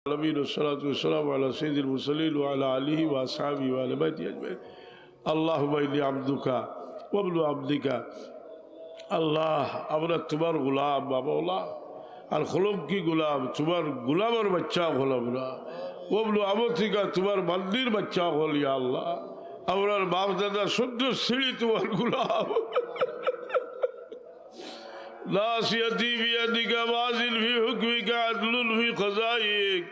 العالمين والصلاة والسلام على سيد المرسلين وعلى آله وأصحابه وعلى بيته أجمعين اللهم إني عبدك وابن عبدك আল্লাহ আমরা তোমার গোলাম বাবা আর খলম কি গোলাম তোমার গোলামের বাচ্চা হলাম না ওবলু আমতিকা তোমার বান্দির বাচ্চা হল ইয়া আল্লাহ আমরার বাপ দাদা সদ্য সিঁড়ি তোমার গোলাম ناصيتي بيدك ماضٍ في حكمك عدل في قضائك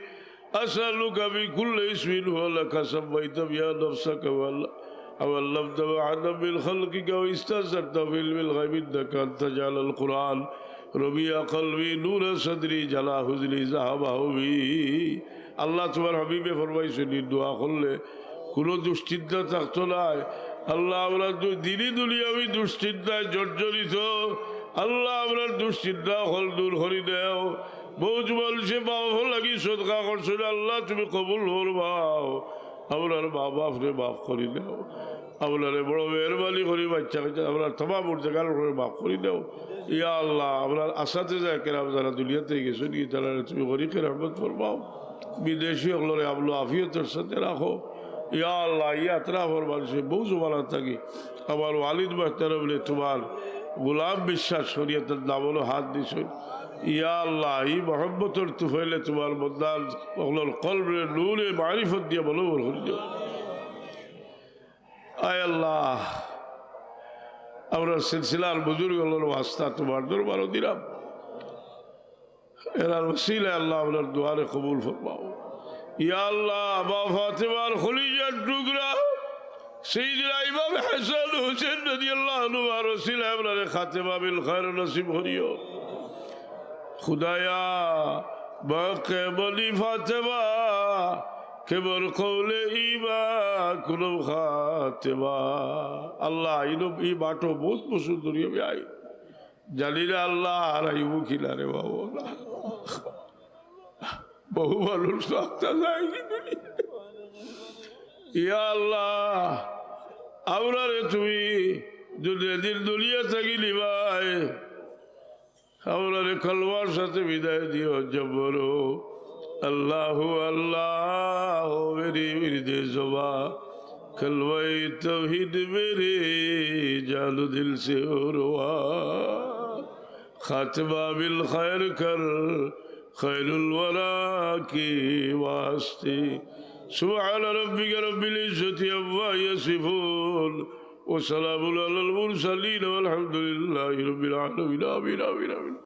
أسألك بكل اسم هو لك سميت بها نفسك أو علمت أحدا من خلقك واستأثرت في علم الغيب إنك أن تجعل القرآن ربيع قلبي نور صدري جلاء حزني ذهب همي আল্লাহ তোমার হাবিবে ফরমাইছেন দোয়া করলে কোনো দুশ্চিন্তা থাকতো না আল্লাহ আমরা দিনই দুনিয়াবি দুশ্চিন্তায় জর্জরিত আল্লাহ আপনার দুশ্চিন্তা হল দূর করি দেও বহুত মানুষে বাবা লাগি সদকা করছো আল্লাহ তুমি কবুল করবাও আপনার মা বাপরে মাফ করি দেও আপনার বড় মেহরবানি করি বাচ্চা কাচ্চা আপনার তোমা মরতে গাল করে মাফ করি দেও ইয়া আল্লাহ আপনার আশাতে যায় কেরাম যারা দুনিয়াতে গেছো নিয়ে তারা তুমি গরিকে রহমত ফরমাও বিদেশি হলরে আপলো আফিয়তের সাথে রাখো ইয়া আল্লাহ ইয়াত্রা ফরমানছে বহু জমানা থাকি আমার ওয়ালিদ বাচ্চারা বলে তোমার গোলাম বিশ্বাস শরীয়তের নাম হলো হাত দিছ ইয়া আল্লাহ এই মহব্বতের তুফাইলে তোমার বন্দার কলবে নূরে মারিফত দিয়ে বলো দিও আয় আল্লাহ আমরা সিলসিলার বুজুর্গ হলোর ওয়াস্তা তোমার দরবারও দিলাম এরার ওসিলে আল্লাহ আপনার দুয়ারে কবুল ফরমাও ইয়া আল্লাহ মা ফাতেমার খলিজার টুকরা سيدنا إمام حسن حسين رضي الله عنه ورسول الله خاتمة بالخير نصيب هريو خدايا باقبلي فاطمة كبر قول إيمان كنو خاتمة الله إنو إي باتو بہت پسند دنیا میں آئی جلیل اللہ رائیو کھلارے بابا بہو معلوم ساکتا جائے گی دنیا ইয়া আল্লাহ আমরারে তুমি দিন দুনিয়া থাকি ভাই আমরারে কলমার সাথে বিদায় দিও জব্বর আল্লাহ আল্লাহ মেরি মির্দে জবা কলমায়ে তৌহিদ মেরে জান দিল সে রোয়া খাতমা বিল খৈর কর খৈরুল ওয়ারা কি ওয়াস্তে سبحان ربك رب العزة عما يصفون وسلام على المرسلين والحمد لله رب العالمين آمين آمين آمين